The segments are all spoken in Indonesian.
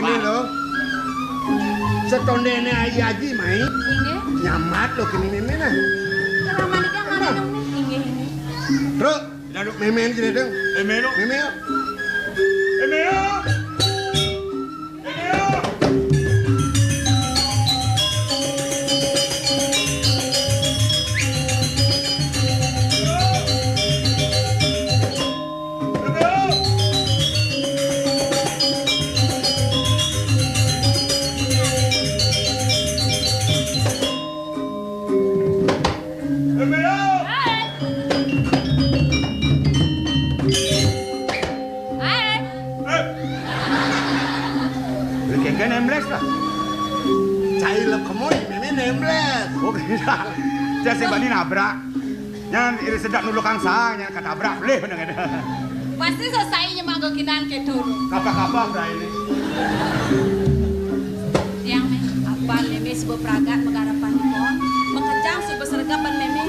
kene lho. Setondene aji mai. Inggih. Nyamat lho kene meme nah. Ramane ki marang inggih. Bro, daduk meme kene deng. Meme yo. Meme yo. Meme yo. Jangan sebab ni nabrak. Jangan iri sedap nulu kangsa, jangan katabrak boleh benar ada. Pasti selesainya mak gokinan ke dulu. Kapal-kapal dah ini. Yang apa meme sebuah peragat menggarapan pon, mengejang sebuah sergapan meme.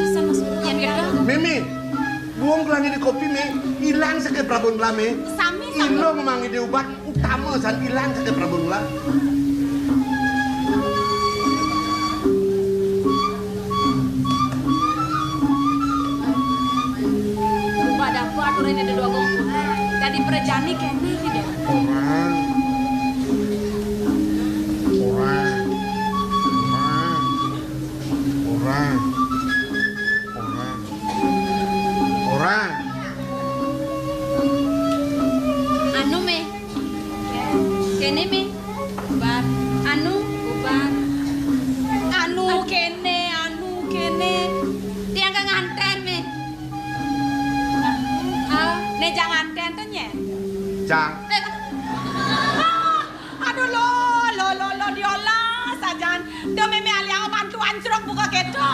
Susah masuk yang gitu. Meme, buang kelangi di kopi me, hilang sakit prabun lah me. Sami. Ilo memangi di obat utama san hilang sakit prabun lah. Aturan ada dua gong tadi perjani kene gitu. Orang. Anu me, kene me, bar. Anu, ubar. Anu kene. Dia nggak nganten me. Ne jangan tenten ya? Jang. Aduh lo diolah sajan. Do meme aliang mantu anjrok buka kedo.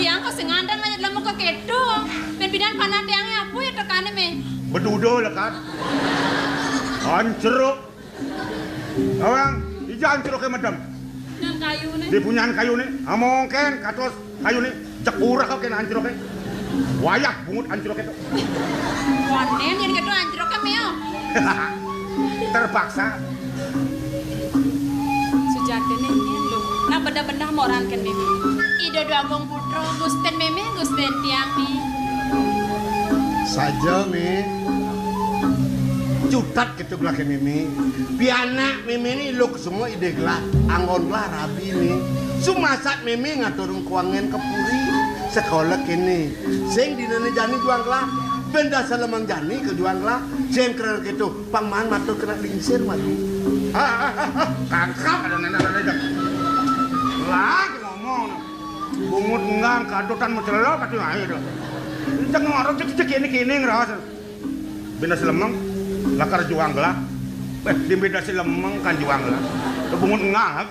Tiang kok sengandan banyak dalam muka kedo. Ben bidan panan tiangnya apa ya tekane me? Bedudo lah kan. Anjrok. Orang hijau anjrok ke madam. Nyan kayu ne. Di punyaan kayu ni. Mungkin katos kayu ni. Cekurak kau kena anjrok ni. Wayak bungut anjrok itu. Konen yang kedo anjrok ke meo. Terpaksa. Sejatine nyen lo. Nah benda-benda moran kan meme. Ido doagong putro gusten meme gusten tiang mi. Saja me. Cutat gitu gelah ke meme. Piana meme ni lo semua ide gelah. Anggon gelah rabi ni. Sumasak meme ngaturun kuangan ke puri. Sekolah kini, sing di nene jani juang lah, benda salamang jani ke juang lah, sing keren gitu, pangman matur kena lingsir mati. Kangkap ada nenek-nenek. Lagi ngomong, bungut ngang kadotan mencelok kata ayo dah. Jangan orang cek kini ngeras. Benda selemeng, lakar juang lah. Di benda selemeng kan juang lah. Bungut ngang,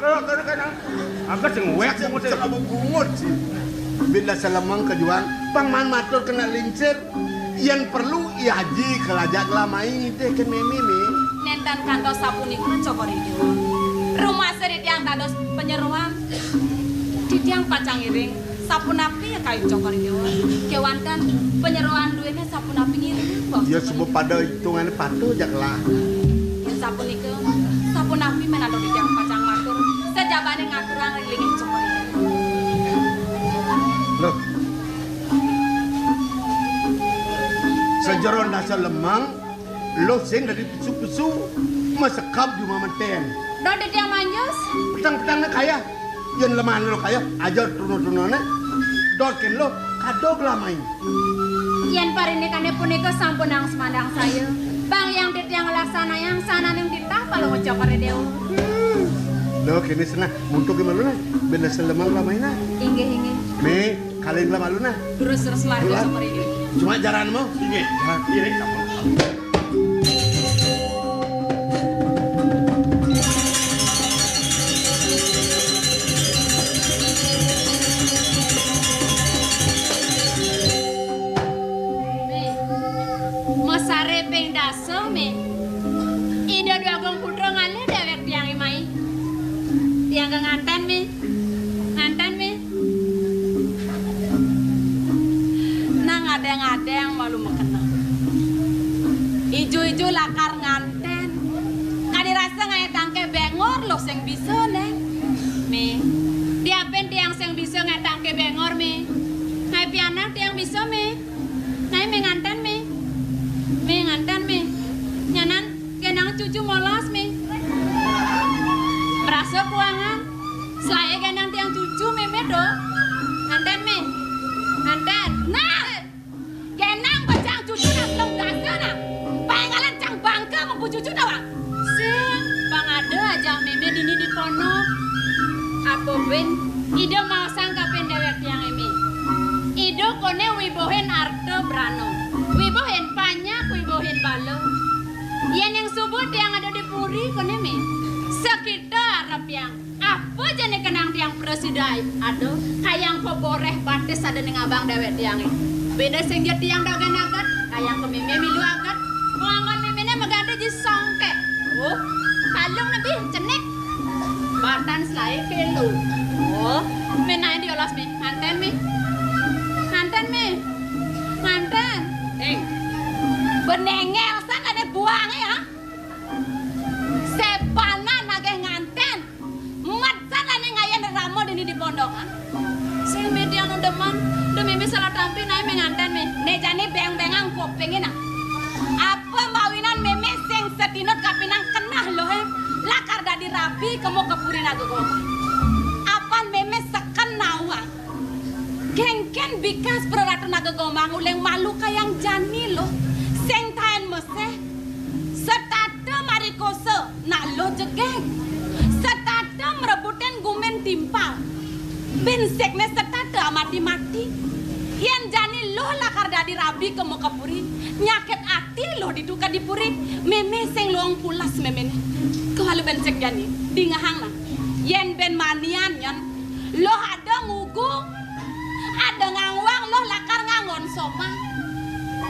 agak sing wek bungut sih. Bila salamang kejuang, pangman matur kena lincir, yang perlu iaji kelajak lamai deh ke meme me. Nentan kantos sabun iku cokori dewa. Rumah seri tiang tados penyeruan. Di tiang pacang iring, sabun api ya kayu cokori dewa. Kewantan penyeruan duitnya sabun api ngiring. Ya sebab pada hitungan patuh jak lah. Yang sabun iku, sabun api menado di tiang pacang matur. Sejabane ngaturan rilingin cokori dewa. Loh. Sejaron dasar lemang, lo sing dari pisu-pisu masekap di mamaten. Do di tiang manjus. Petang-petangnya kaya, yang lemah lo kaya, ajar turun-turunannya, dorkin lo kadog lamai. Yang parini kane punika sampun ang semandang saya. Bang yang di tiang laksana yang sana ning ditah kalau ngocokore dewa. Lo kini senang, untuk gimana na? Benda selemang lamai na. Inggih. Me, kalian lama lu na. Terus mari cokore dewa. Cuma jaranmu? Ini, ini kamu. Masare ping daso me. Ida doagong putra ngale dewek tiang imai. Tiang nganten me. Ngadeng malu mekena. Ijo-ijo lakar nganten. Kade sepuangan. Selaya gendang tiang cucu meme do. Anten me. Anten. Nah. Gendang bajang cucu nak belum gasa nak. Pengalan cang bangka mampu cucu dah. Sing bang ada aja meme dini di ponok. Apa ben ide mau sangka pendewek tiang eme. Ide kone wibohen arte brano. Wibohen panyak, wibohen balo. Yang subut yang ada di puri kone me. Sekitar rapiang. Apa jane kenang tiang presidai? Aduh, kayang poboreh batis ada ning abang dewek tiang beda sing je tiang dagan agat, kayang ke meme milu agat. Puangan memene megade ji songke. Oh, kalung nabi cenik. Batan selai kelu. Oh, menai diolas me. Manten me. Manten me. Manten. Benengel san ada buang ya. Sepana nageh nganten. Matsan ane ngayen ramo dini di pondokan. Sing median undeman, demi salah tampil naik menganten me. Ne jani beng-bengang kopengin ah. Apa mawinan meme sing setinut kapinang kenah loh lakar dadi rapi kemo kepurin aku kok. Apan meme seken nawang. Gengken bikas peratu naga gomang uleng malu kayang jani loh. Sing taen meseh setata marikose nak lo jegeng. Setata merebutin gumen timpal. Bensekne setata mati-mati. Yang jani lo lakar dadi rabi kemo kepuri. Nyakit ati lo diduka dipuri. Meme sing luang pulas memene. Kalau bensek jani di ngahang lah. Yen ben manian yan. Lo ada ngugu. Ada ngangwang lo lakar ngangon soma.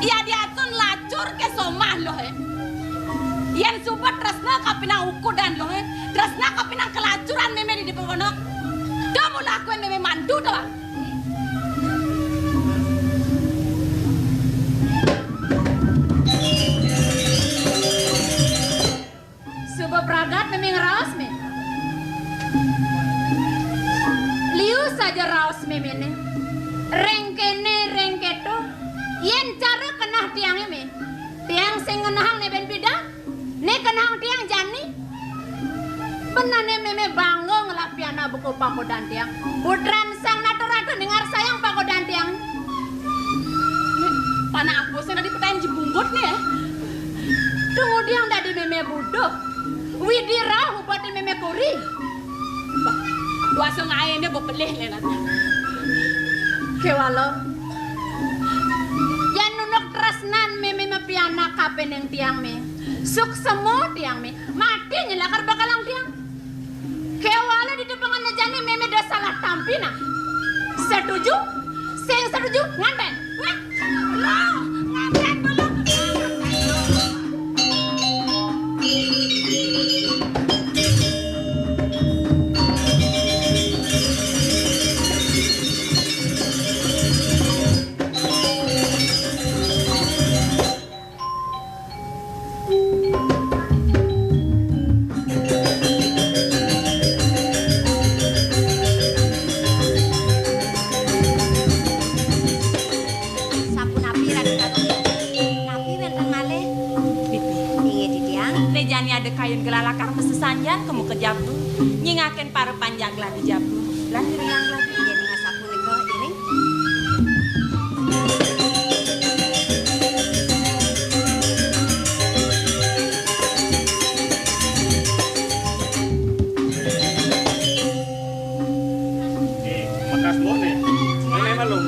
Ya diatun lacur ke soma lo Yen subat tresna kapinang uku dan lo tresna kapinang kelacuran meme di peponok. Kamu lakuin meme mandu doang. Sebab ragat meme ngeraos me. Liu saja raos meme ne. Rengkene rengketo. Yen cara kenah tiang me. Tiang sing ngenahang ne ben bida. Ne kenang tiang jani. Benane meme bangga ngelapiana buku pakodan tiang. Putran sang nato-nato dengar sayang pakodan tiang. Panah aku sing di petahin jebunggut nih ya. Kemudian dari meme budok. Widira hubati meme kuri. Dua sengaja bepelih lelat. Kewalo. Yan nunuk tresnan meme mapiana kapen yang tiang me. Suk semua tiang me. Mati nyelakar bakalang tiang. Kewala di depan jani meme dah salah tampina. Setuju? Sing setuju nganten. Wah, lo nganten dulu. Kain gelalakar mesti sanjan kamu ke Jabdu nyingaken para panjang lah di Jabdu lan riang lah di jadi ngasapu nego iring Makas lo nih ini malum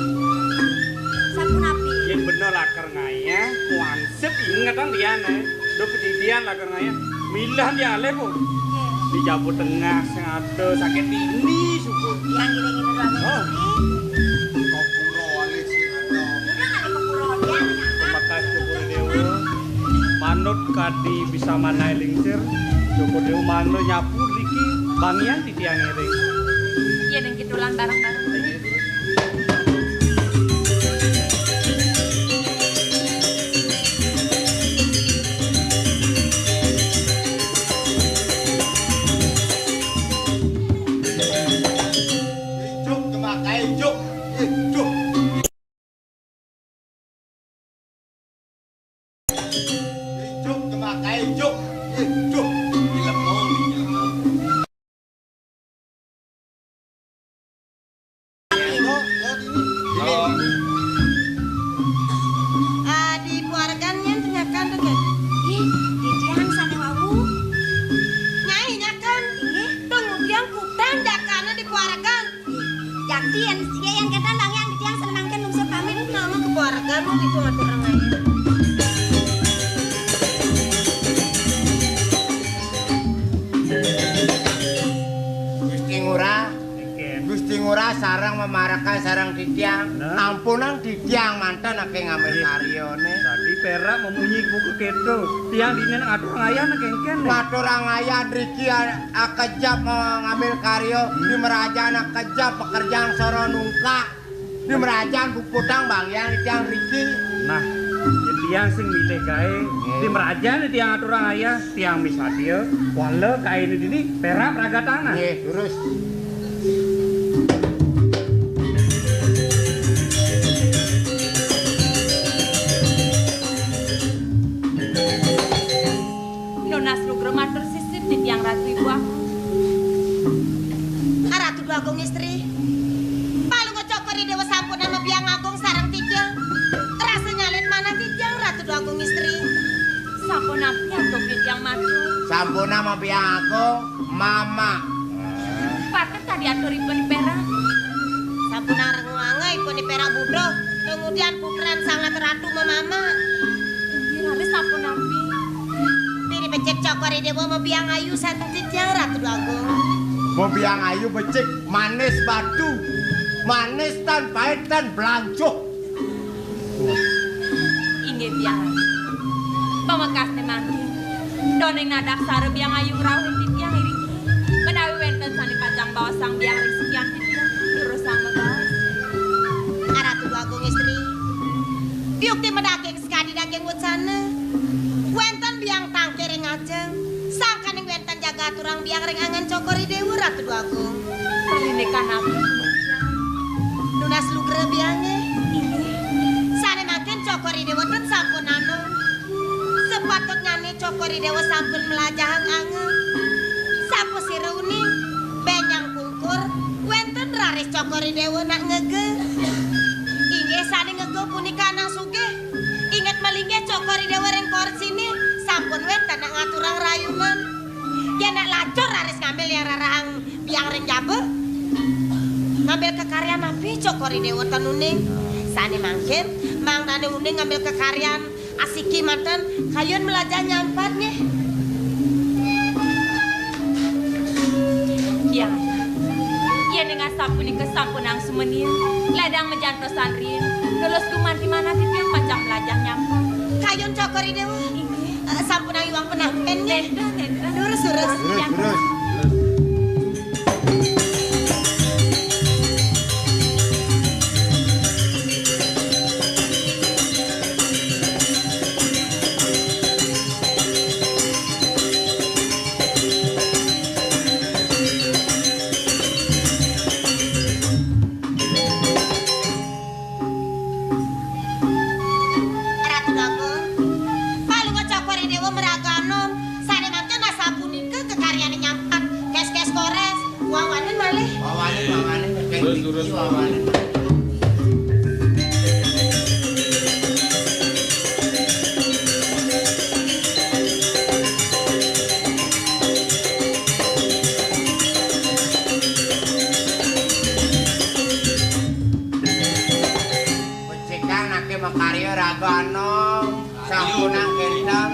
sapu napi yang bener lakar ngaya kuansep ingatan dia nih do kedidian lakar ngaya milah dia lepo di Jabu Tengah sengate sakit ini subuh yang gini-gini doang Kopuro wali sinono. udah nggak ada kepuro dia terima kasih Joko Dewa manut kadi bisa manai lingsir Joko Dewa manut nyapu liki bangian di tiang iring iya dan kitulan bareng-bareng Juk, gemakai juk. Juk. Di keluargaan yen tenyakan to, Gen. Ih, didiang sane wau. Nyai nyakan. Kemudian kutang dakana di keluargaan. Jadi yang sige yang kita lang yang didiang senangkan lungsur pamit. Nama ke keluargaan mau itu atur orang lain. Gusti Ngurah sarang memarakan sarang didiang. Ampunan didiang mantan ake ngambil karyone. Tadi perak memunyi buku keto. Tiang dinen ngatur ngayan kengken. Ngatur ngaya Riki akejap ngambil karyo. Di merajaan akejap pekerjaan soro nungka. Di merajaan buputang bang yang tiang Riki. Nah, tiang sing milih gae. Di merajaan tiang ngatur ngaya. Tiang misadio. Wala kae ini perak pragatana. Nggih, terus. Nonas Lugro matur sisip didiang ratu ibu aku. Ratu Dua Agung istri. Palu ngocokori dewa sampun nama biang agung sarang tidiang. Rasa nyalin mana tidiang Ratu Dua Agung istri. Sampun api atau didiang matur. Sampun nama biang aku mama. Patut tadi aturipun perak. Sampun areng wangai pun perak budro. Kemudian puteran sangat ratu memama. Diralis sampun api. Pini becek cokori dewa mau biang ayu sarang tidiang Ratu Dua Agung. Mau biang ayu becik manis batu. Manis tan pahit tan belanjuk. Inggih biang ayu. Pamekaste mangkin. Doneng nadak sare biang ayu ngrawuh tidiang iriki. Menawi wenten sani pajang bawa sang biang ring sekian tidiang. Terus sang megaos. Ratu Dua Agung istri. Biukti medaging sekali daging wutsana. Wenten biang tangkiring ajeng. Sangkaning wenten jaga turang biang ring angan cokori dewa Ratu Dua Agung. Perlindekan api. Nunas lugre biange. Sane makin cokori dewa ten sampun anu. Sepatutnya nih cokori dewa sampun melajahang angen. Sapu siruni benyang kungkur. Wenten raris cokori dewa nak ngege. Inge sane ngege punika nang sugih. Ingat malingge cokori dewa ring korsini. Sampun wenten nak ngaturang rayunan. Ya nak lacur raris ngambil yang rarahang biang ring jabe. Ngambil kekaryaan api cokori dewa tenuning. Sane mangkin mang nane uning ngambil kekaryaan asiki mantan kayun melajah nyampatnya. Ya. Ia dengan sampuni kesampunang sumenir. Ladang menjantosan rin. Lulus kuman di mana tidiang pajang melajah nyampat. Kayun cokori dewa. Sampunang iwang penampennya. Nendra. Lurus. Terus. Ratu Agung. Palu cokori dewa meraganom. Sane makin asapunika kekaryaan nyampat. Kes-kes kores. Wawanen malih. Wawanin. Terus. Wawanin. Becikan ake makarya ragano. Sampunang kendang.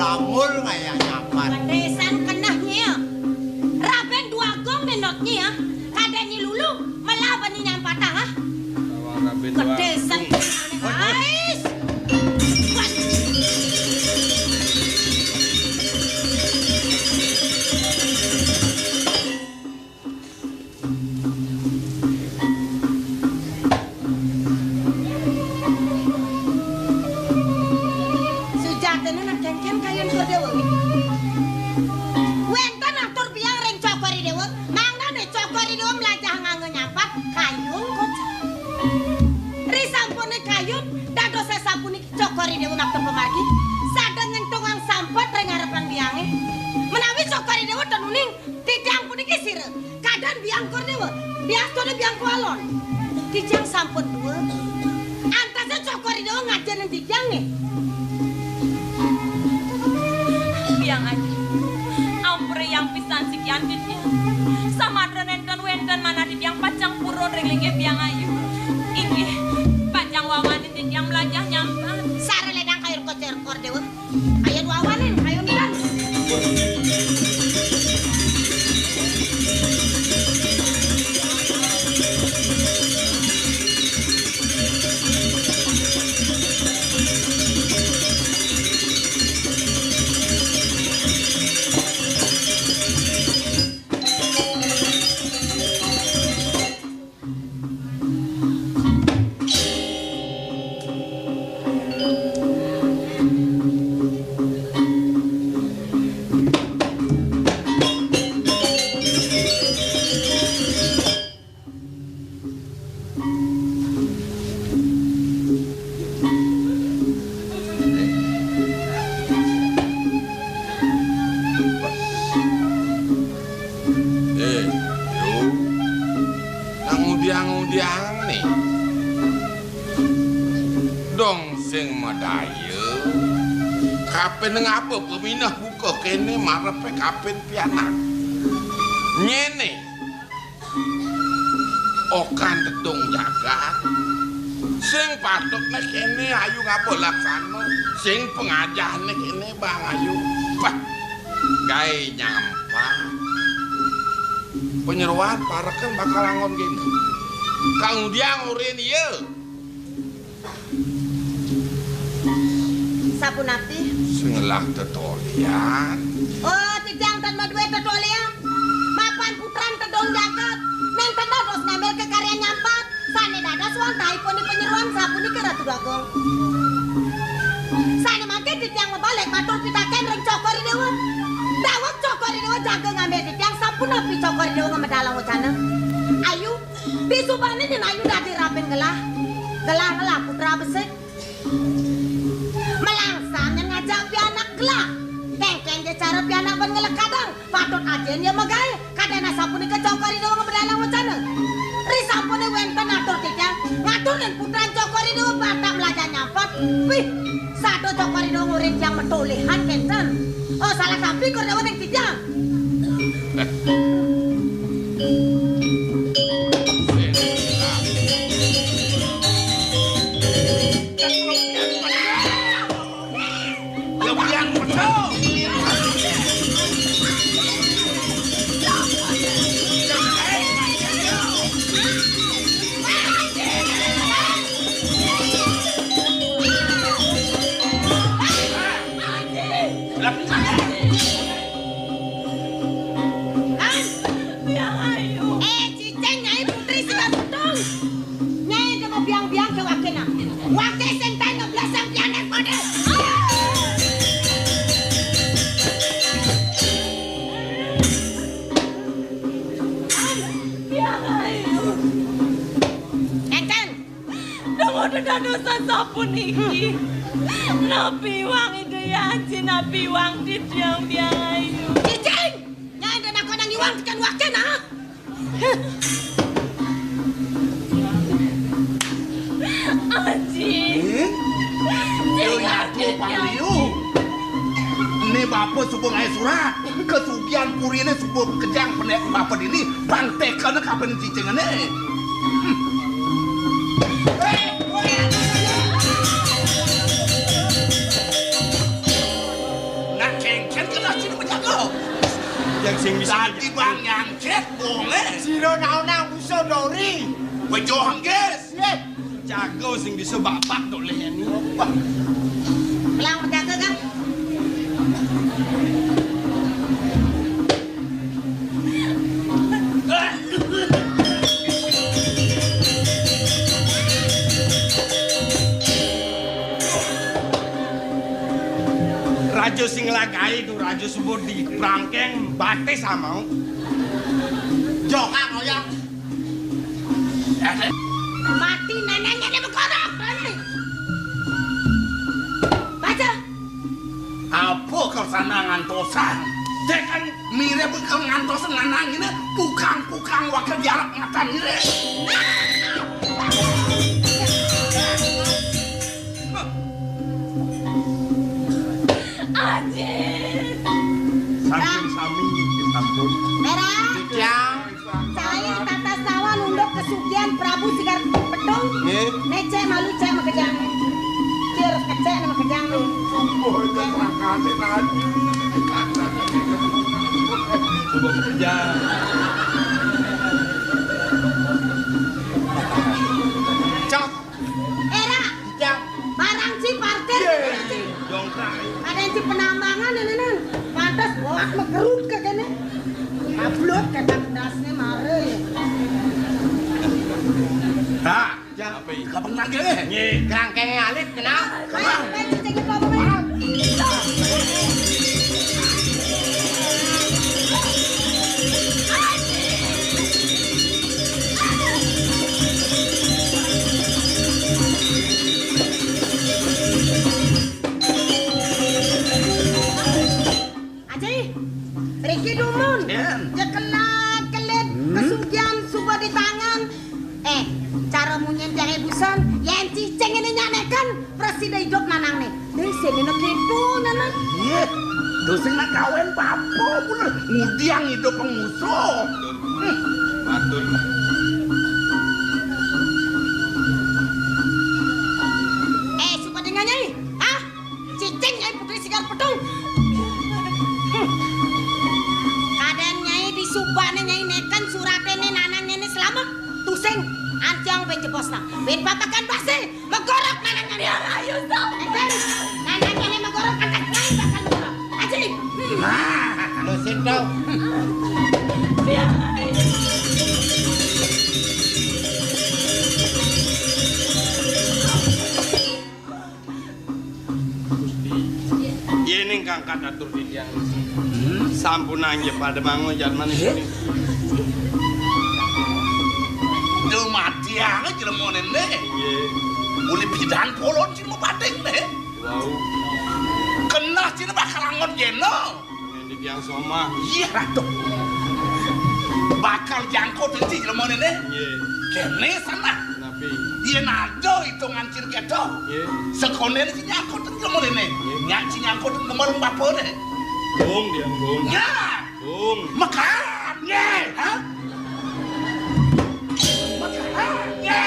Lamul kayak nyapat. Kedesan kenahnya. Raben Dua Agung menotnya. Kadang lulu melawan nyampat ha. Kedesan kenahnya. Ais. Cokori Dewa makta pemargi sadang nyentuh ang sampot ring harapan biange menawi Cokori Dewa tenuning titiang puniki sire kadang biang Kordewa biasanya biang kualon titiang sampot dua antasnya Cokori Dewa ngajarin titiang nih biang aja ampre yang pisan sikian titiang sama renenten wenten mana titiang pacang purun ring linggih biang ayu ini pacang wawanin titiang melajah nyampan sare ledang kayu kocer Kordewa ayo wawanin ayo milan Kapen ngapa peminah buka kene marepe kapen pianak nyene okan tetung jagat sing patutne kene ayu ngapa laksana sing pengajahne kene Bang Ayu wah gawe nyampah penyeruan pareken bakal angon kene kang diang urin ieu Sapunapi sengelah tetolian oh titiang tan madue tetolian mapan putran tedong jagat neng tedados ngambil ke karya nyampat sane dadas wang taiponi penyeruan sapuni ke Ratu Dagong sane makin titiang ngebalik matur pitaken ring Cokori Dewa dawak Cokori Dewa jaga ngambil titiang Sapunapi Cokori Dewa ngemedalang wacana ayu bisubane nyen ayu dadi rapin gelah putra besik melangsangan ngajak pianak gelak kengkeng je cara pianak ban ngelek kadang patut ajen ya magae kadana sapune ke Cokori Dewa ngebedalang wacana risampune wenten atur titiang ngatur dan putran Cokori Dewa batak melajah nyampat wih sado Cokori Dewa ngurin yang metulihan kenten oh salah sampi Kordewa neng titiang dosa sapun iki napi wang ide yaji napi wang titiang biang ayu Cicing nyai dan aku nang iwang tekan waken ha Aji Yo nyatu pangliu ini bapak subuh ngai surat kesugian puri ini subuh kejang penek bapak ini bantekan kapan cicing ini nak kengken kena sini menjaga yang sing bisa tadi bang yang cek boleh siro naon-naon musuh dori bejo hangges jago sing bisa bapak doleh ini Pelang menjaga kan raja sing lagai itu raja subuh di rangkeng batis sama jokang oyang mati neneknya dia berkorok ngantosana ngantosan. Dek kan mire bekal ngantosan lanang ini pukang-pukang wakil jarak ngatan mire. Anjir. Saking sami sampun. Merah. Tiang. Saya tata sawan unduk kesugihan Prabu Sigar Pedung. Nggih. Necek malu cek makejang. Cirus kecek nama kejang. Oh, itu rakane tadi. Coba kerja. Cok. Era. Tiang. Barang si parkir. Dongkrak. Ada yang si penambangan ini. Pantas buat megerut ke kene. Ablot ke dasnya mare. Ha, Apa ini? kapeng lagi nih. Nggih. Kerangkengnya alit kenapa? Ayo, cek ngomong. Aji, Riki Dumun. Yen. Ya kelit kesugihan suka di tangan. Cara munyen jahe busan, yang ciceng ini nyanekan presiden hidup manang nih. Dari sini nak gitu nyaman. Iya, dosen nak kawin papo pun ngudiang hidup pengusuh. Matur. Suka dengan nyai, ciceng nyai putri Sigar Pedung. Kadang nyai di subane nyai nekan suratene nanangnya ini selamat. Tuseng, anjang ben jeposna. Ben babakan basi, megorok nanangnya dia. Ayo stop. Nanangnya ini megorok angkat nyai bakal megorok. Aji. Lo sit down. Yen ingkang kadatur tiyang sampun anggih pademangun jalman iki. Duh mati anget jelemonen nih. Nggih. Uli bidan polon cina badeng nih. Wau, Kena cina bakal angon jeno. ngendi tiyang somah. Iya ratu. Bakal jangkau tensi jelemonen nih. Nggih. Kene sana. Napi? Iya nado hitungan cir kedo. Nggih. Sekonen si nyangkau tensi jelemonen nih. Nyak si nyangkau tensi nomor bapo nih. Bung tiyang bung. Ya. Bung. Makannya. Hah? Makannya.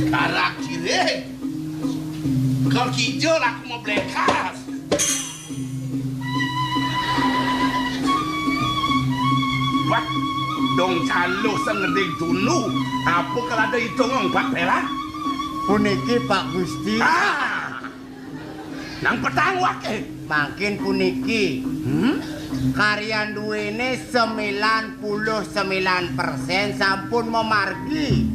Karak kiri. Kalau kijol aku mau blekas. Wah, dong calo sengeding tunu. Apa kalau ada hitungan Pak Pela? Puniki Pak Gusti. Nang petang wake. Makin puniki. Karyan duwene 99% sampun memargi.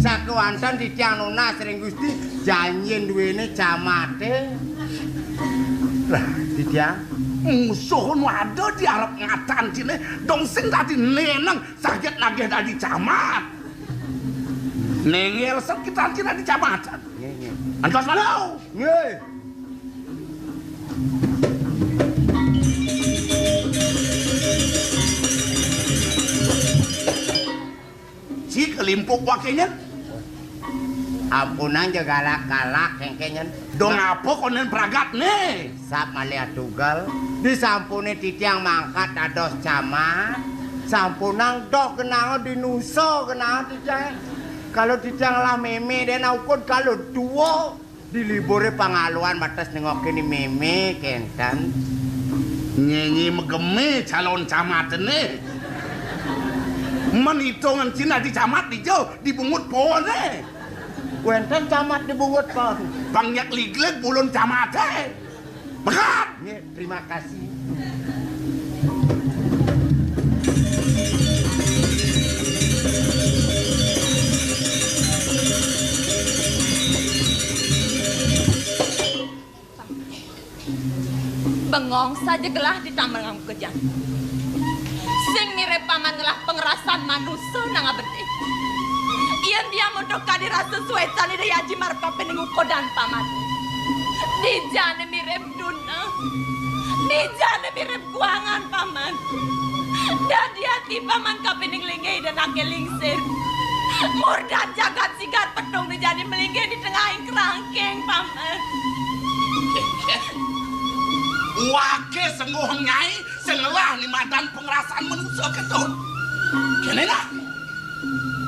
Sakewanten titiang nunas ring Gusti janjin duwene jamate. Lah, titiang Musuh waduh diarep ngatan cine. Dong sing tadi neneng sakit nagih tadi camat. Nengel sekitar cina di camatan. nggih. Antos malau. Nggih. Si kelimpuk wakenya. Ampunan je galak-galak kengkenyen. Dong apa konen pragat nih? Sap malia tugal disampune titiang mangkat dados camat. Sampunang dok kenal dinuso kenal titiang. Kalau titiang lah meme dan ukun kalau dua dilibure pangaluan batas nengokin ni meme kentan. Nyenyi megeme calon camat nih. Menitungan Cina di camat di jauh dibungut pohon nih. Wenten camat dibungut pon. Banyak ligleg bulun camat nih. Bekat. Nggih, terima kasih. Bengong saja gelah ditambang kejan. Sing mirip paman gelah pengerasan manusia nang abedi. Iyan dia mondok kadirasa suetan ida yaji marpa peningu kodan paman. Dijane mirip duna. Dijane mirip kuangan paman. Dadi hati paman kapening lingai dan ake lingsir. Murdan jagat sigar pedung dijadi melinggai di tengah kerangkeng paman. Wake sengguh nyai sengelah ni madan pengerasaan manusia ketut. Kene lah.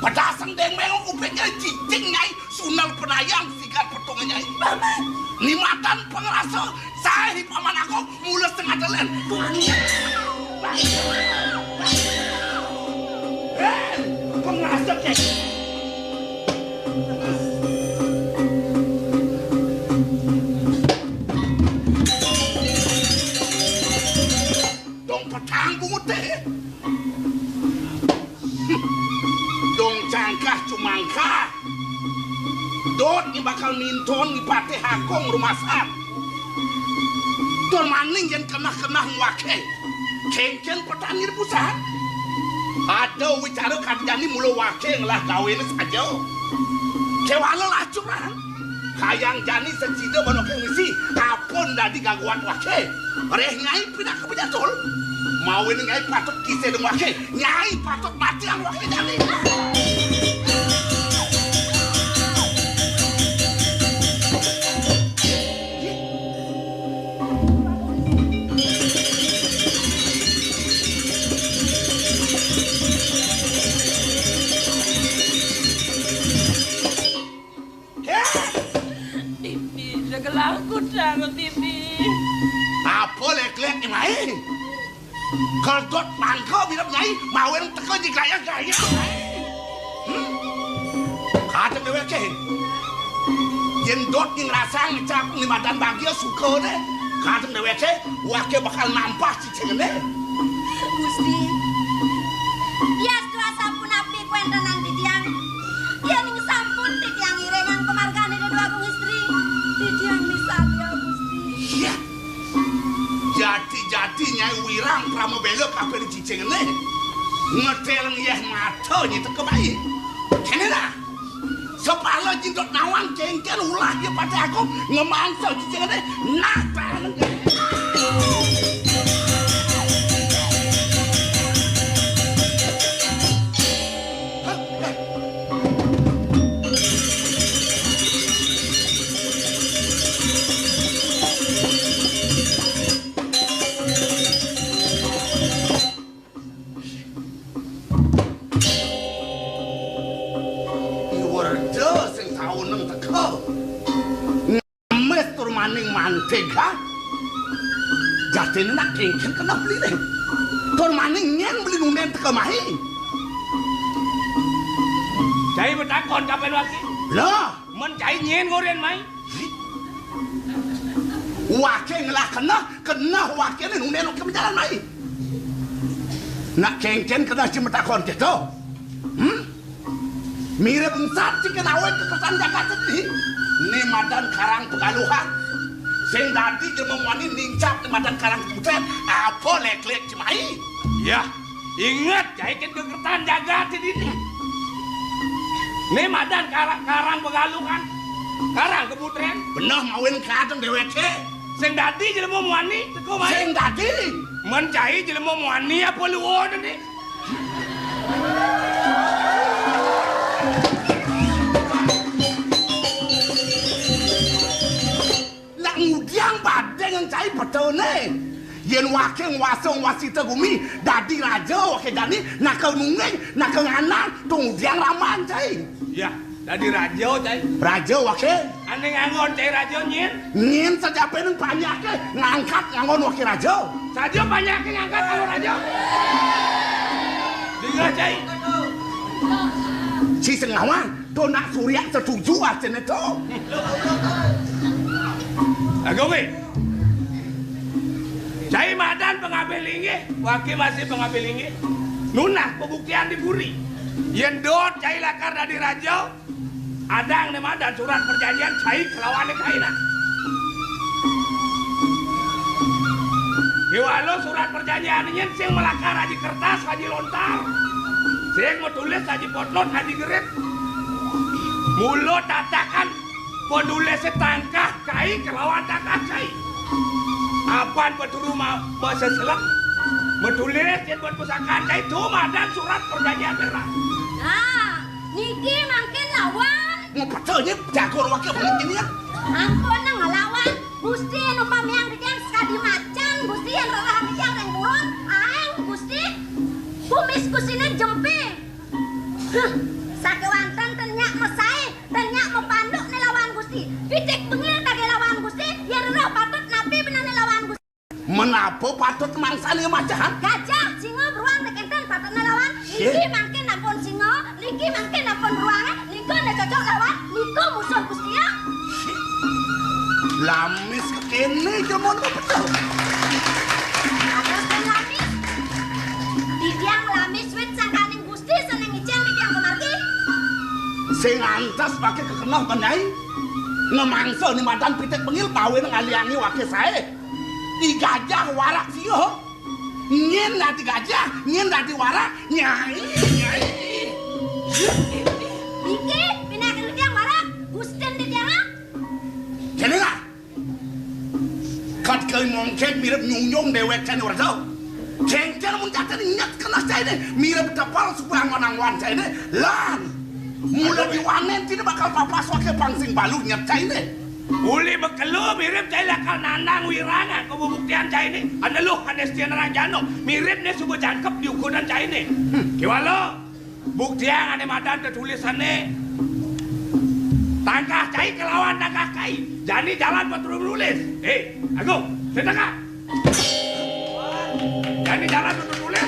Pedasang deng mengong upeknya cicing nyai sunal penayang sigar pedung nyai. Paman. Ni madan pengerasa saya paman aku mula setengah jalan. Pengerasa kek. Dong petang bungut deh. Dong cangkah cumangkah. Dot ni bakal minton ni pate hakong rumah sat. Dol maning yang kena-kena wake. Kengken petani pusat. Ada wicara kadjani mula wake ngelah kawin saja. Kewala lah curang. Kayang jani secida banokeng misi. Kapon dadi gangguan wake. Reh nyai pindah ke penyatul. Mau ini nyai patut kisah dengan wake. Nyai patut mati yang wake jani. Apa lek-lek ni mai? Kalau dot mangkau bilang nyai, mau yang teko di gaya-gaya. Kata dewe ke? Yen dot yang rasang ngecap ni madan bagia suka deh. Kata dewe ke? Wake bakal nampak cicing deh. Gusti. Ya setelah sampun api kuentenan titiang. Ya ning sampun titiang irengan kemargane de dua kung istri. Titiang misalnya Gusti. Iya. Jadi nyai wirang pramobelo kape di cicing deh. Ngetel ngiyah mata nyi teke bayi. Kene dah. Sepala jindot nawang cengken ulah dia pada aku ngemangsa cicing deh. Nah tangan. Mantega jatine nak kengken kena beli deh tur maning nyen beli nunden teka mahi Cai bertakon kapan waki lah men cai nyen ngoren mai wake ngelah kena wake ni nunden ke berjalan mahi nak kengken kena cuma takon gitu mirip ensat cikin awet kekesan jagat sedih ni madan karang pegaluhan sing dadi jelema wani nincap di madan karang kebutuhan apa lek-lek cemai ya ingat cai kan kegertan jagat ini ni madan karang pegaluhan karang kebutuhan bener mawin kadang deweke sing dadi jelema wani teko mai sing dadi men cai jelema wani apa luwon ni ngudiang badeng yang cai betul ni yen wakeng wasong wasita gumi dadi raja wake dani nak nungeng nak nganang tungdiang raman cai ya dadi raja cai raja wake ane ngangon cai raja nyen saja peneng banyak ke ngangkat ngangon wake raja saja banyak ke ngangkat ngangon raja dengar cai si sengawan tu nak surya setuju aja neto Agowe. Cai madan pengambil inge, waki masih pengambil inge. Nunah pembuktian di Buri. Yen dot cai lakar dari raja, adang ne madan surat perjanjian cai kelawan kaina. Kiwalo surat perjanjian nyen sing melakar aji kertas aji lontar. Sing mau tulis aji potlot aji gerep. Mulo tatakan penulis setangkah kai kelawan tangkah kai. Apaan peturu bahasa selak. Menulis jen buat pusakaan kai cuma dan surat perjanjian merah. Nah, niki mangkin lawan. Ngepecenya jago wakil banget ini ya. Ampun ngelawan. Gusti anu pamiang dijang sekali macan. Gusti yang rohan dijang yang burun. Aeng Gusti. Kumis kusine jempi. Sakewanten tenyak mesai. Tenyak mepanduk ni lawan Gusti. Pitik bengil kage lawan Gusti. Yang roh patut nabi benar lawan Gusti. Menapa patut mangsane macan? Gajah, singa, beruang, nekenten patut lawan. Niki mangkin ampun singa. Niki mangkin ampun beruang. Niko nek cocok lawan. Niko musuh Gusti ya. Lamis kene jemon betul. Ada sing lamis. Didiang lamis wit sangkaning Gusti seneng ijang didiang kemargi. Sing antas pakai kekenal penai. Ngemangsa ni madan pitik bengil bawe ngaliangi wakil saya. Di gajah warak sio. Nyen lati gajah, nyen lati warak, nyai. Iki pinakan didiang warak. Gusti didiang ah. Kene lah. Kat kau mongcek mirip nyung dewek cene warga. Cengcer mun jatuh ingat kena saya mirip tepal supaya ngonang-wan saya lan. Mula diwanen tidak bakal papas wakil pangsing balu nyat saya Uli bekelu mirip cai lakal nandang wiranga kebubuktian cai ini. Ada lu Anestian Ranjano mirip nih subuh jangkep di ukuran cai ini. Kiwalo buktian ane madan tertulisannya. Tangkah cai kelawan tangkah kai. Jadi jalan betul nulis. Aku, sedekah. Jadi jalan betul nulis.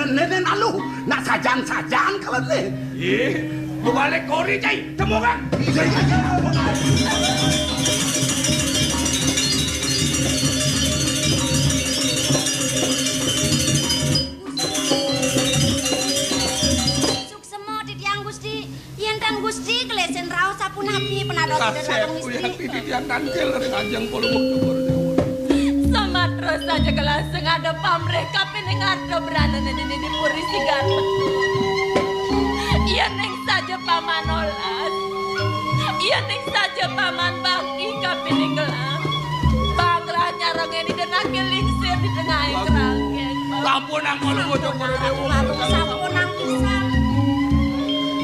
Nenen alu, nak sajan kalau le. Balik kori cai, temu kan? Suksemo didiang Gusti. Yentan Gusti kelesen raos sapun hati penadot Kasep kuliah didiang kantil dari kanjeng polumuk tukur. Samatra saja kelaseng ada pamreka pining ada beranan ini dipuri sigar betul. Iya neng saja paman olas. Iya neng saja paman baki kapining gelam. Bangranya rong ini dan akil lingsir di tengah kerangkeng. Sampun ang polumuk tukur dewa. Sampun ang pisan.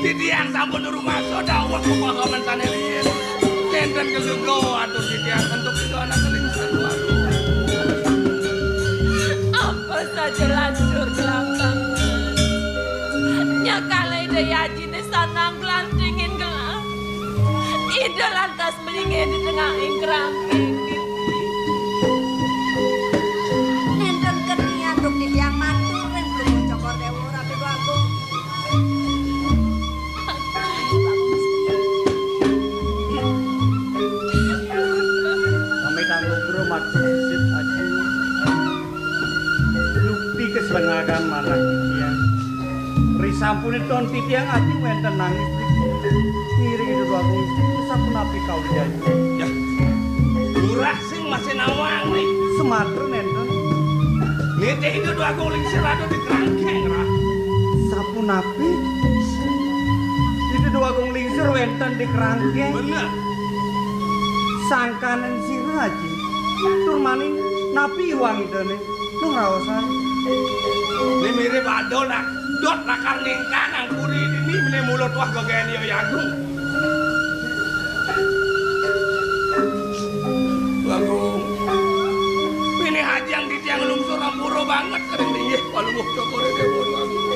Didiang sampun rumah soda uang pemakaman sanelian. Kenten kelugo atur didiang untuk itu anak kelingsan waduh. Apa saja lancur gelambang. Nyakalai dayaji di sanang gelantingin gelam. Ida lantas melingin di tengah kerangkeng. Nenten kenian duk didiang matur dan belum cokor dewa rapi bagung. Kami tanggung rumah sip aja. Lukti kesenangan mana titiang. Risampun ton titiang aja wenten nangis. Ngiring itu aku sampun api kau janji. Ya, murah sing masih nawang nih. Sematru nenten. Nete itu dua guling serado di kerangkeng rah. Sampun api. Itu dua gong lingsir wenten di kerangkeng. Bener. Sangkanan sirah aja. Tur maning napi uang itu nih. Lu ngerawasan. Ini mirip adonak. Dot lakar ningkan ang puri ini mene mulut wah gogen yo yagung. Bagung. Ini hajang di tiang lungsur ampuro banget kering dingin walau mau cokore dewon bagung.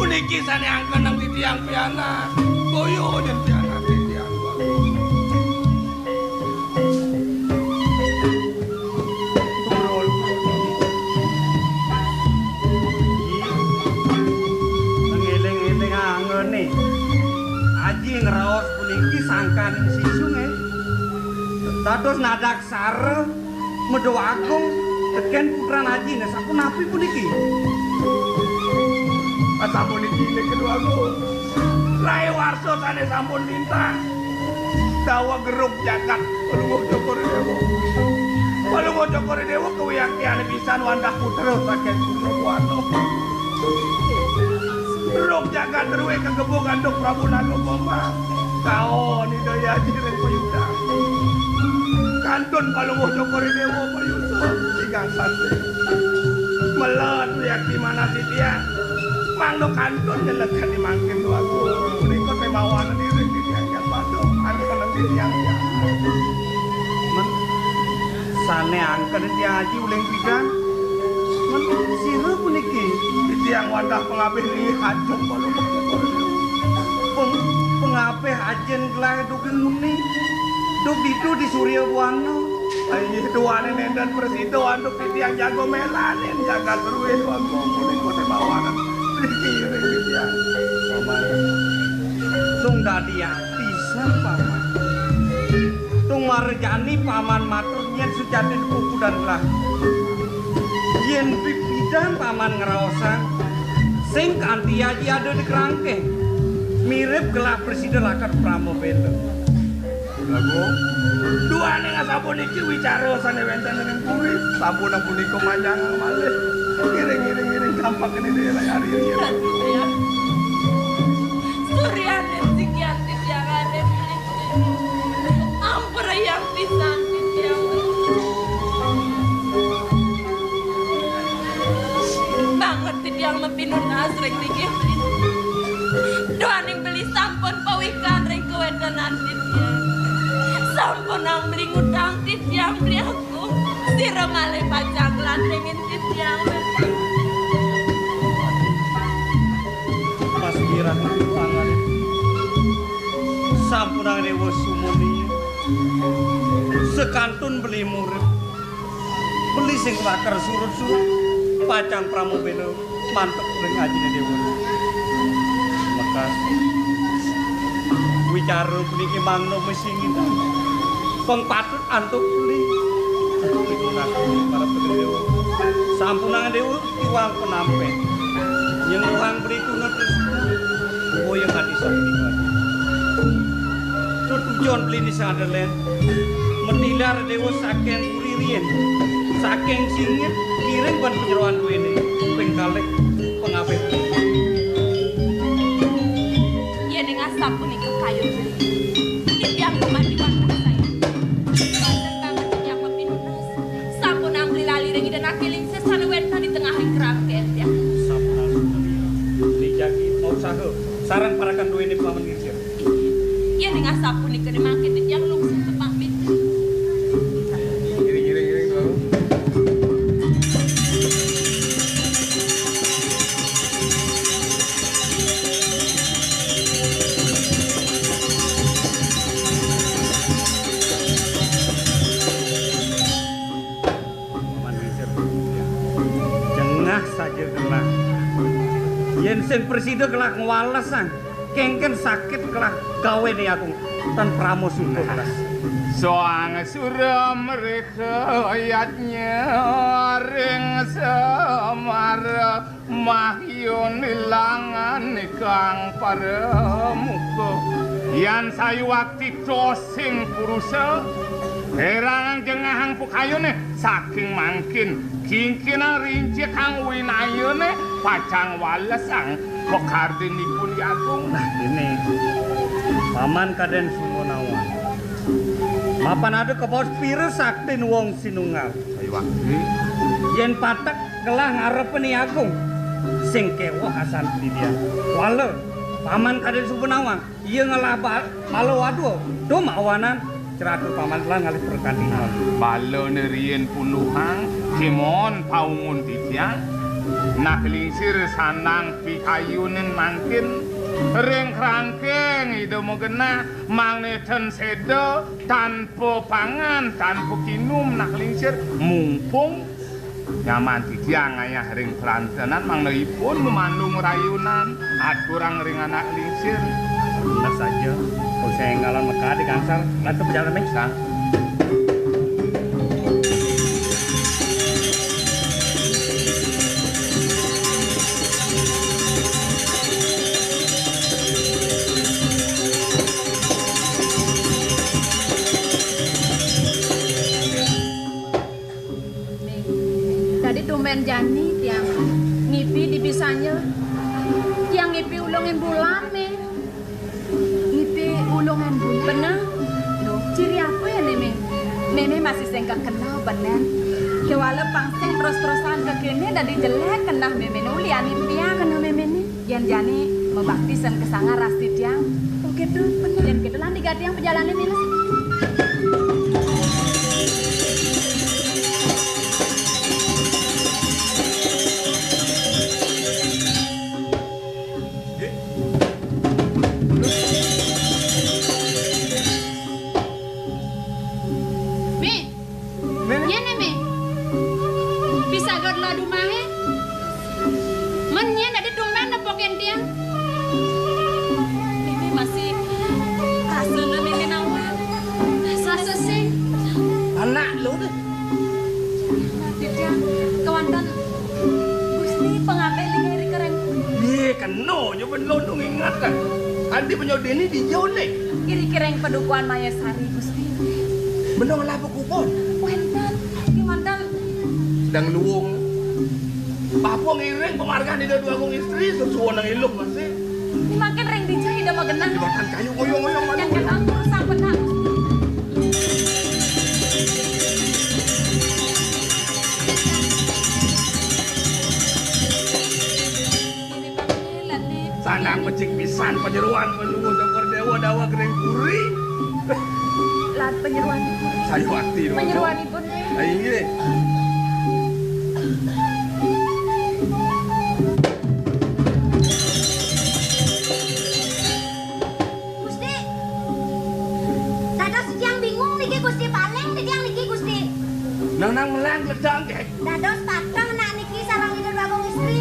Uniki sane angkan nang di tiang piana. Boyo dan piana di tiang bagung. Ngeling-eling angen nih. Aji ngeraos puniki sangkan sisung Dados nadak sare medo agung teken putran aji nih sampun napi puniki. Sampun iki kedua aku. Rai warso tane sampun lintang. dawa geruk jagat Palungguh Cokoredewo. Palungguh Cokoredewo kewiyakian pisan wandah putra saking Kurnabuana. Geruk jagat terwe kegebo ganduk Prabu Nagaboma. Kaon Hidaya Jireng Payuda. Kantun Palungguh Cokoredewo Payuso tigang sate. Melet yakti mana titian. Mangdo kantun nyelekan dimangkin tuaku. Menika teh mawana diri titian yang padok. Anu kana titian ya. Men sane angken titian aji uling pidan. Men sira puniki titian wandah pengabeh li hajeng Palungguh Cokoredewo. Pengabeh ajen gelah dugi muni. Duk ditu di Surya Buana. Ayo duane nendan presido anduk titiang jago melanen jaga terus wangku muni kote bawanan. Dikire titiang. Paman. Tung dadi pisan paman. Tung marjani paman matur yen sujatin kuku dan gelah. Yen pipidan paman ngeraosan sing kanthi aji ada di kerangkeng. Mirip gelah presiden lakat Pramobela. Lagu duane ngasapun iki wicara sane wenten ning puri sampun punika manjang malih ngiring-ngiring kampak ini daerah hari ini Surya dan Sikiatit yang ada ampun yang pisan yang banget yang mepinun asreng dikit doaning beli sampun pawikan ring kewedanan sampun ang beli ngutang titiang beli aku sira malih pacang lantengin titiang Mas kirang pangan sampun ang dewa sumuni sekantun beli murid beli sing bakar surut-surut pacang Pramobela mantep ring ajine dewa makasih wicara puniki mangno mesingin pengpatut antuk beli para pendewa sampunangan dewa iwang penampe yang ruang beritunya terus boyong hati sakti tujuan beli di Sunderland mentilar dewa saking kuririen saking singit kiring ban penyeruan ini pengkalek pengapet ya dengan sapu nih ke kayu yang kemandiwan dan akiling sesana wenta di tengah kerangkeng ya. Sampun dijagi mau usaha sarang parakan dua ini paman ngicir. Iya dengan sapu nih kene mangke yang lungsung tepamit. giring tuh saja gelah yen sing presiden gelah ngwalesan kengken sakit gelah gawe ni aku tan pramo suko gelas soang sura mereka ayatnya ring semar mahyun ilangan kang paramuka yan sayu wakti tosing purusa herang jengahang pukayune saking mangkin kingkina rinci kang winayune pacang walesang pekardinipun yagung. Nah ini paman kaden sumunawan mapan ada kebos pira sakti wong sinunggal ayo wakti yen patek gelah ngarepen agung sing kewo asan dia wale paman kaden sumunawan ieu ngelaba malo waduh do mawanan ceratur paman telah ngalih pertandingan balo nerien punuhang kimon paungun titiang nak lingsir sanang pikayunin mangkin ring kerangkeng ide mo gena mangneten sedo tanpa pangan tanpa kinum nak lingsir mumpung nyaman titiang ayah ring pelantenan mangneipun memandung rayunan aturang ring anak lingsir benar saja saya ngalan Mekah di Kansar lantu perjalanan Mekah Jani tiang ngipi di bisanya tiang ngipi ulungan bulan me ngipi ulungan bulan bener no ciri apa ya nih meme masih sengkak kenal bener kewala pangseng terus-terusan ke kini dari jelek kenal meme nulian impia kenal meme nih Yan Jani membaktisan kesanga rasti tiang oke tuh bener dan kita lah diganti yang perjalanan ini Andi penyodeni di Jone. Kira-kira yang pedukuan Maya Sari Gusti. Bener ngelapo kupon. Wenten, gimana? Sedang luwung. Papo ngiring penghargaan di dua agung istri sesuai nang ilung masih. Ini makin ring dijah ida magenang. Makan kayu ngoyong-ngoyong mana. Yang kenal terus sampai nak. Sanang mecik pisan penyeruan penyuwun Cokor Dewa dawa kering puri. Lat penyeruan ibu. Sayu hati dong. Penyeruan ibu. Ayo gini. Gusti. Dados yang bingung niki Gusti paling yang niki Gusti. Nang melang ledang kek. Dados pateng nak niki sarang ida bagong istri.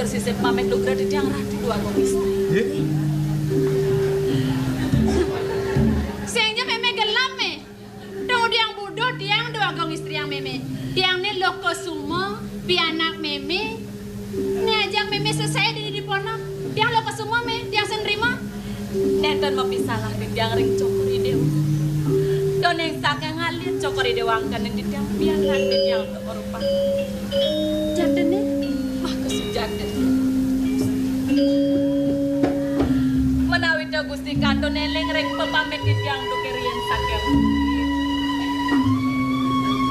Sisip pamit lugra di tiang rati dua agung istri. Sehingga meme gelam me. Dong diang bodoh tiang dua agung istri yang meme. Tiang ni loko semua pianak meme. Ni ajak meme selesai di pono. Tiang loko semua me, tiang senrima. Nenten mau pisalah di tiang ring Cokori Dewa. Don yang sakang ngalir Cokori Dewa angkan di tiang pianak di tiang rupa. Jadi nih mah kesujatan. Menawi da Gusti Kanto neleng reng pepamit di tiang dukerien sakel.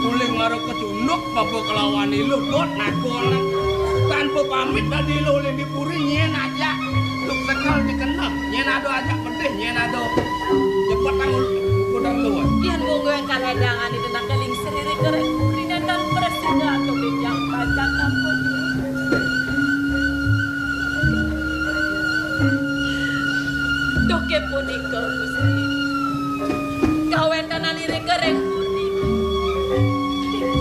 Uling maro kecunduk babo kelawan ilu dot nakon. Tanpa pamit tadi lu uling dipuri nyen aja. Tuk sekal dikenal nyen ado aja pedih nyen ado. Cepet tangul kudang luar. Yan monggo yang kaledangan itu nak keling seriri kereng puri dan presida atau di tiang pajak kampung. Doke punika Gusti. Kawentan alire kereng puri.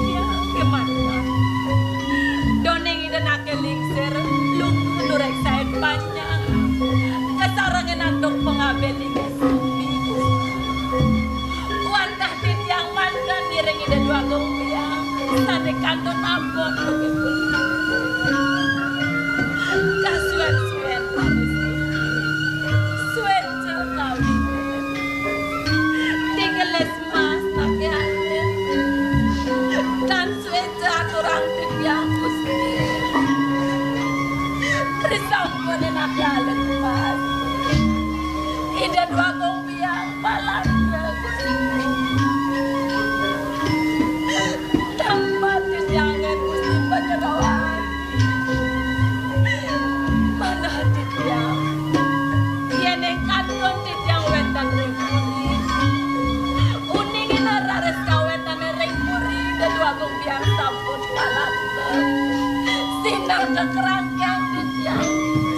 Dia kemana? Doneng ida nakeling ser lung durek saen panjang. Kesarangan andong pengabeling sumi. Wantah tiang mantan direng ida dua gombia. Sane kanto nampon doke puri. Kasuan-suan ida dua gombiang balanya Gusti. Tempat jangan Gusti penyerawan. Mana titiang? Yen ing kanton titiang wetan ring puri. Uningin rares kawetan ring puri ida dua gombiang sampun balanya. Sinar kekerangkang titiang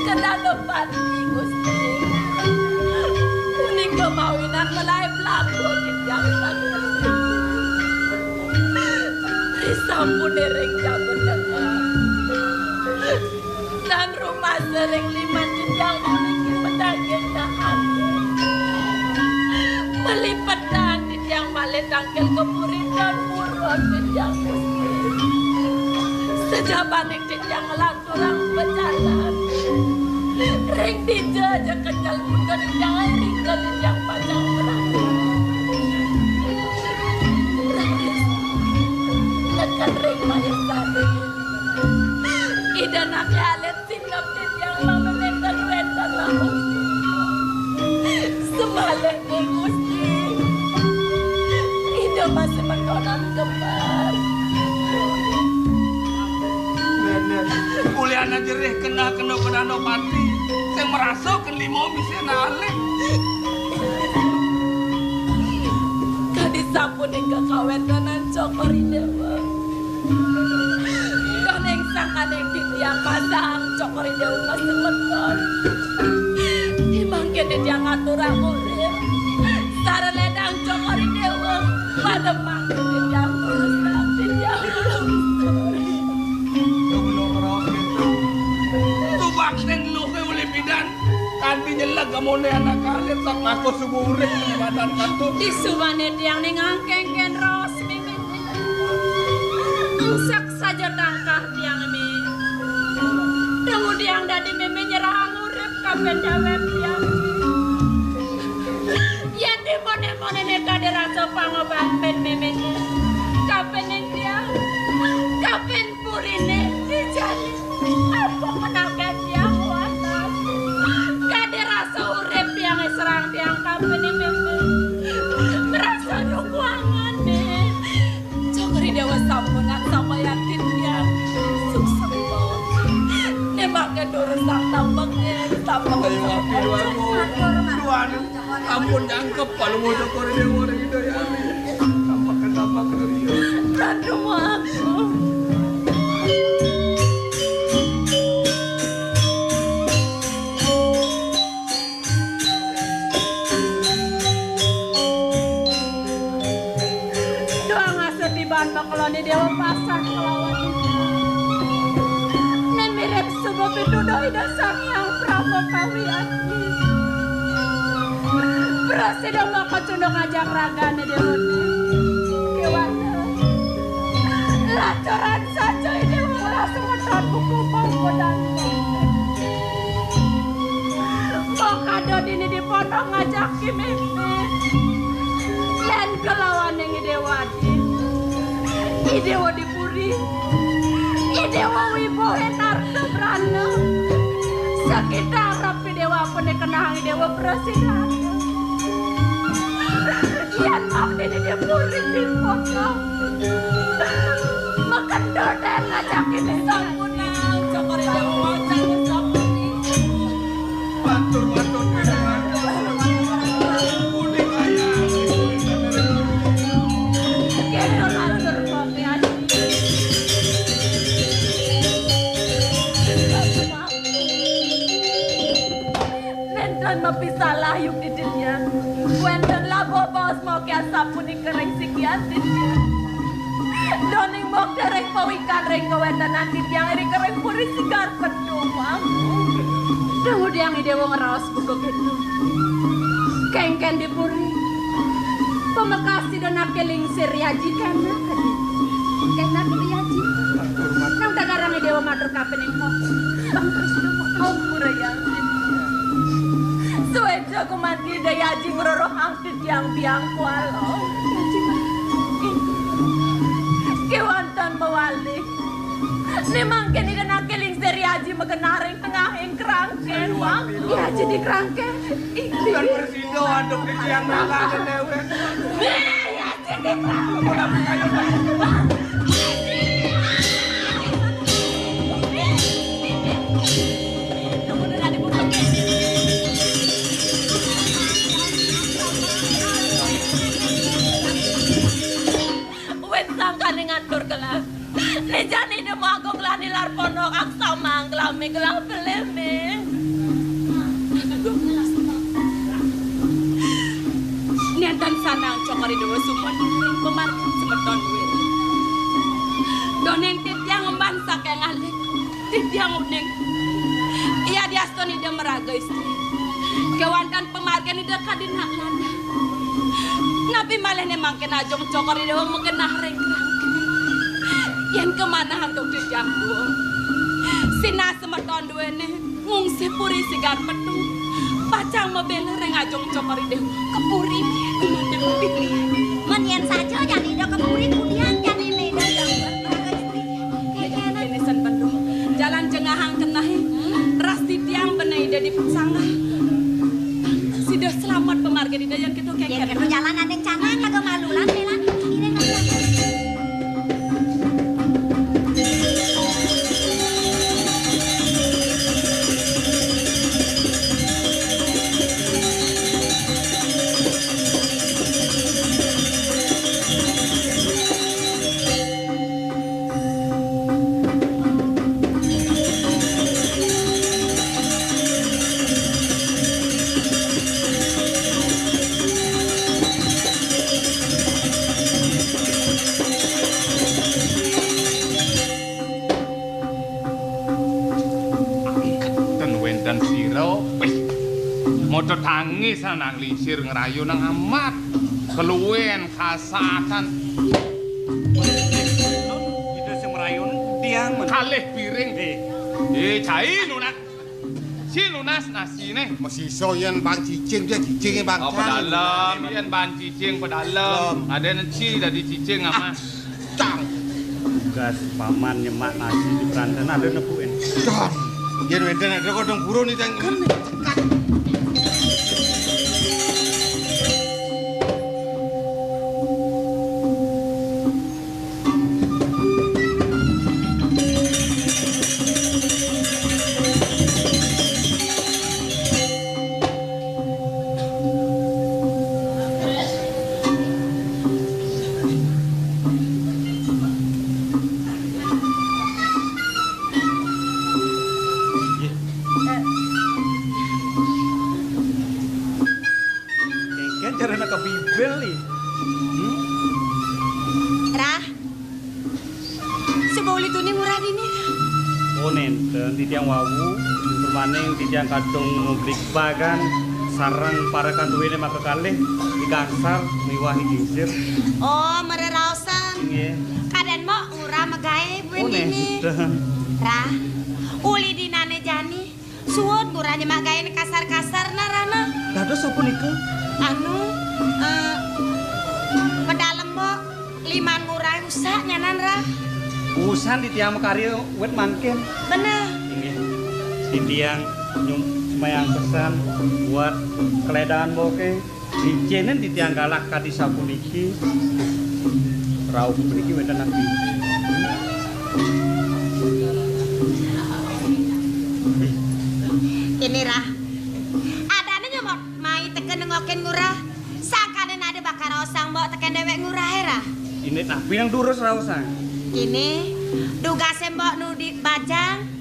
kedalo pati Gusti. Mawinan melai pelaku di tiang sakit. sampun ring jaban dengar. Nang rumah sering liman jenjang niki pedaging ake. Melipetan jenjang malih tangkel kepuritan murah jenjang muslim. Sejabaning jenjang lanturang berjalan. Ring dijajah kenyal bukan jenjang ring ke jenjang panjang berani. Lekan ring mayat sari. Ida nak alet singgap jenjang mama mekan wetan lahum. Semalek Gusti. Ida masih mendonan kembar. Kuliahna jerih kena penano pati. Saya merasa ke limo bisa nalik. Kadis sampun ing kawetanan Cokori Dewa. Kaneng sanganeng titiang pasang Cokori Dewa masih meton. Dimangke dia ngaturang urip. Sareledang Cokori Dewa pada mangke dia rusak dia Vaksin lu ke oleh bidan kanti nyelag gamone anak kalit sak aku subuh urip badan kantu disuwane tiang ning angkengken ros mimin angsak saja tangkah tiang mi tunggu tiang dadi mimin nyerang urip kaben jawab tiang yen di mone-mone neka dirasa pangobat ben mimin kaben ning tiang kaben purine dijali apa menakan tiang watas kade rasa urip yang serang tiang kapen yang memang merasa nyukwangan nih Cokori Dewa sampungan sama yakin tiang sukses nembaknya doresak tampaknya Tuhan ampun jangkep kalau mau Cokori Dewa gitu ya tampak dia random aku kalau ni Dewa pasang kelawan ini mirip semua bidudoi dan Sang Prabu Kawiati berhasil maka cundong ngajak raga ni Dewa kewana lacoran saja ini langsung ngetot buku pangko dan kado ini di pondok ngajak kimimi dan kelawan yang Dewa Idewa dipuri, idewa wibo henarto brana. Sekitar rapi dewa penekenang idewa presiden. Yan mak dini dipuri di foto. Makan doden ngajakin di sampunang. Cokori dewa wajah di sampuning. Batur mapisalah yung didinya. Wenten labo bos mo kaya sapun ikereng sikian didinya. Doning mok dereng pawikan reng kawenten nanti yang iri kereng puri sigar pedumang. Tunggu diang idewo ngeraos buku gitu. Kengken dipuri. Pemakasi dan nakeling siriaji kena kadi. Kena kuriaji. Nang dagarang idewo matur kapening mok. Bang terus demo kau murayang. Suweja kumati daya jing roro hangtit yang biang kualo. Kewantan mawali. Nemangken ida nakeling seriaji magenaring tengahing kerangken. Ya jadi kerangken. Kan bersindo aduk di tiang naga dewe. Ya jadi kerangken. Ngatur kelas nejani demo agung lani larpono aksa mangklami kelah beleme niatan sanang Cokori Dewa sumon ring pemarkin semeton duit Doneng titiang membansa kayak ngalik. Titiang uning. Ia diastoni dia meraga istri. Kewandan pemargan ida kadina landa. Nabi malah nemang kena jong cokor ida mungkin nahreng rangkini. Yang kemana hantu titiang dua. Sina semeton dua ne ngungsi puri sigar petung. Pacang membela reng ajong cokor ida kepuri kumande putri. Menyan saja yang ida kepuri kudian yang ini jalan jengahang kenahi ras titiang benai ida dipengsangah sidah selamat pemarga ida yang gitu kayak gitu jalan ada yang canang kagak malulan bela ini motor tangis nang lisir ngerayu nang amat keluwen kasatan itu sing merayun tiang kalih piring cai lunak si lunas nasine masih iso yen bang cicing dia cicingnya bang pedalam yen ban cicing pedalam ada neci dari cicing ama cang gas paman nyemak nasi di peranten ada nepuin don yen wenden ada kodong buru nih tang titiang wawu bermaning titiang kadung ngublik bagan sarang para kanduwene maka kalih dikasar miwahi gisir oh mererausan kaden mo ngurah megae buen ini Rah uli dinane jani suwun ngurah nyemak gae kasar-kasar narana dados apa niku anu pedalem mo liman ngurah usak nyanan Rah usan titiang makarya wet mangkin bener titiang mayang pesan buat keledaan boke dicenen titiang galak kadi sapuniki rauh puniki wenten nabi ini Rah adane nyomot mai teken ngoken ngurah sangkane nade bakar osang mbok teken dewek ngurah Rah ini nabi yang durus rausang ini duga sembok nu di bajang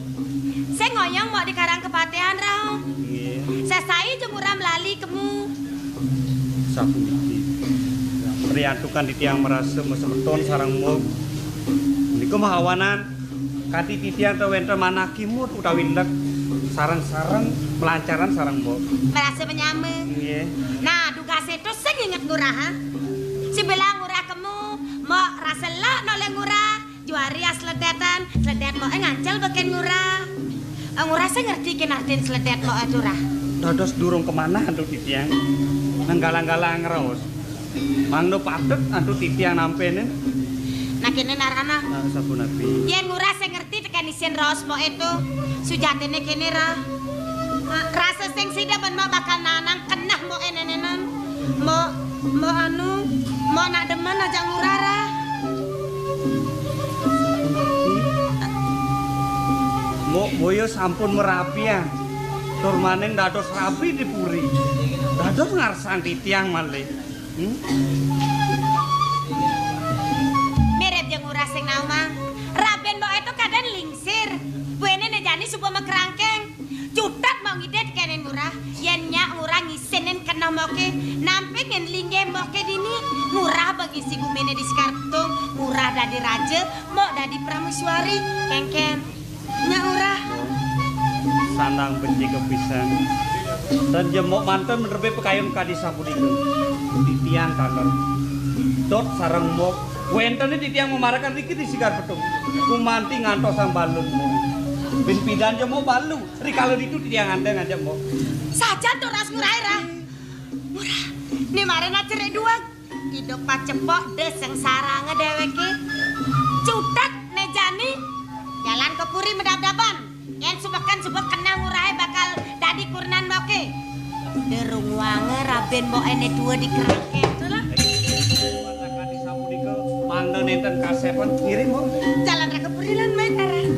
saya ngoyong mau di karang kepatean Rah sesai jemurah melali kemu sapuniki priantukan di tiang merasa mesemeton sarang mo niku mahawanan kati titiang tewenter manakimut utawi lek sarang-sarang melancaran sarang mo merasa menyame nah duga setu sing inget ngurah ha si belang ngurah kemu mau rasa lak noleh ngurah juari asledetan sledet mau ngancel beken ngurah ngurah saya ngerti kenartin sledet mau itu Rah dados durung kemana antu titiang nenggalang-galang raos mangno patut antu titiang nampene nah kene narana sapunapi yen ngurah saya ngerti tekan isin raos mau itu sujatine kene Rah rasa sing sida ben mau bakal nanang kenah mau enenenan mau anu mau nak demen aja ngurah Rah Boyo sampun merapi ya tur maning dados rapi dipuri dados ngarsang titiang malih mirip jeung ngurah sing naomang raben mbok itu kadang lingsir buene nejani supo mekerangkeng cutat mau ngidet kene ngurah yen nyak ngurah ngisenen kena moke nampi ngen lingge moke dini Murah bagi si Gumene di Sekartung, murah dadi raja, mau dadi pramusyari, kengken. Nya urah. Sandang benci kepisan. Dan jemok mantan menerbe pekayun kadi sapunika. Di tiang kantor. Dot sarang mok. Wenten di tiang memarakan dikit di Sikar Petung. Kumanti ngantos sambalunmu. Bin pidan jemok balu. Rikalo itu di tiang andeng aja mok. Saja tuh ras murah era. Murah. Nih marena cerai dua. Hidup pacepok deseng sarang ngedeweke. Cutat nejani. Jalan ke puri medap-dapan. Yang subek kena murai bakal dadi kurnan moke. Derung wange raben mo ene dua di kerangke. Itulah. Matakan di sapunika mangda nenten kasepan kirim mo. Jalan ra ke puri lan main arah.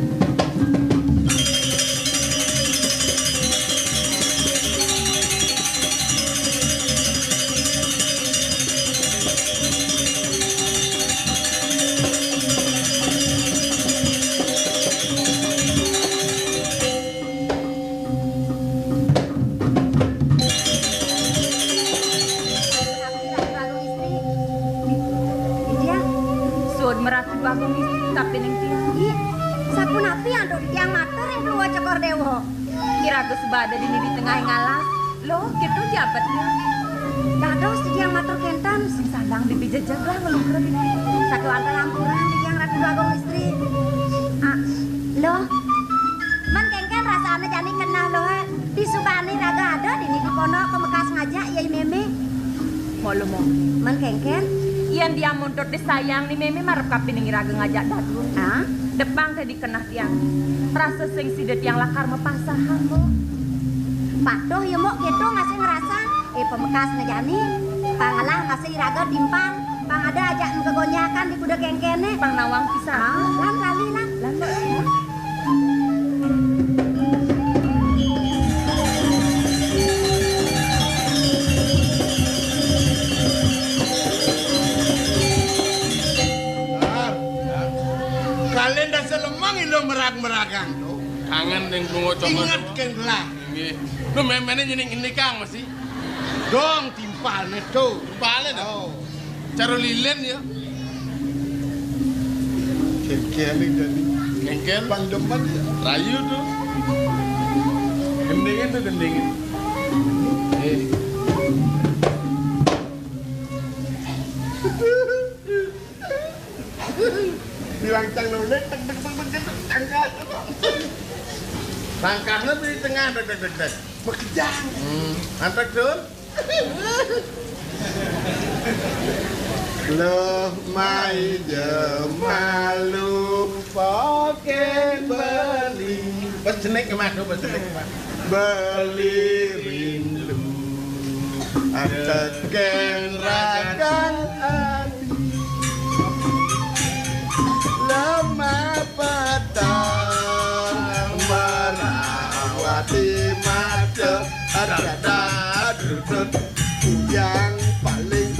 Bagong istri tapi ning tiang. Ih, sapun api anduk tiang mater yang keluar cokor dewo. Kira gue sebada di tengah ngalas. Loh, gitu jabatnya. Dados di tiang mater kentan sing sandang bibi jejeg lah ngelungker ini. Satu antar lampuran di tiang ratu bagong istri. Ah, loh. Man kengken rasane jani kenal loh. Disubani raga ada di pondok ke Mekas ngajak yai meme. Mau lo mau. Man kengken Iyan dia mundur disayang ni meme marep kapining iraga ngajak dadu. ah, Depang tadi kenah tiang. Rasa sing sidet yang lakar mepasahan mo. patuh ya mo gitu ngasih ngerasa. Pemekas ngajani. Pangalah ngasih iraga dimpang. Pang ada ajak kegonyakan di kuda kengkene. Pang nawang pisah. Ah, lan kali lan. Lan mo. Kalian dah selemang ilo merag-meragang tuh. Kangen ning bungo cokor. Ingat kan lah. Nggih. Lu memene nyening ini Kang mesti. Dong timpalnya tuh. Balen Oh. Cara lilin ya. Kekeli jadi Ngengkel pandeman ya. rayu tuh. Gendingin tuh gendingin. Bilang cang nolek, tangkah. Tangkahnya di tengah, dek. Bekejang. Antek tuh. Loh mai jemalu poken beli. Pas jenek ke mas, pas jenek ke mas. Beli rindu. Ateken ragan hati. Lemah petang merawati mata ada yang paling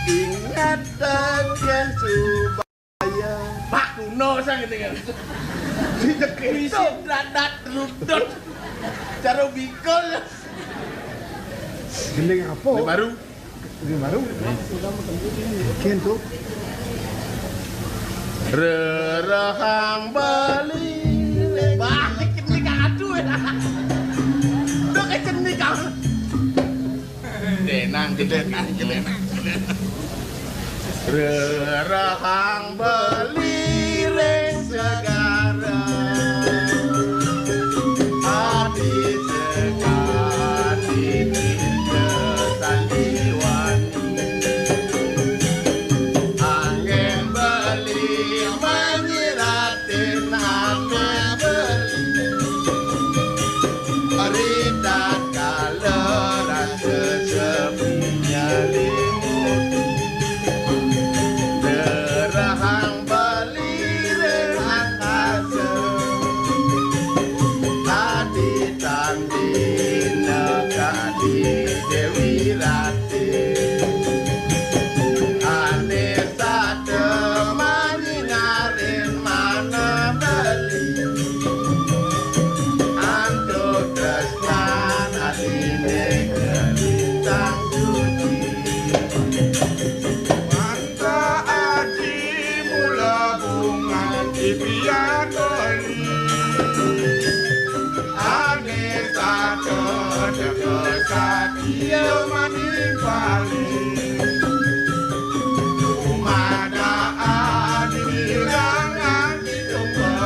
ingat dengan Subaya. Pak Kuno sang gitu kan. Bisa dadat rudut. Cara bikol. Gendeng apa? Ini baru. Kian tuh. Rerahang bali balik ini aduh ya udah kayak ini kamu denang rerahang bali reng segara adi segani pindah sandiwani angin beli menyiratin hati beli Aridat kaleran sesepinya limut derahang beli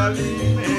baline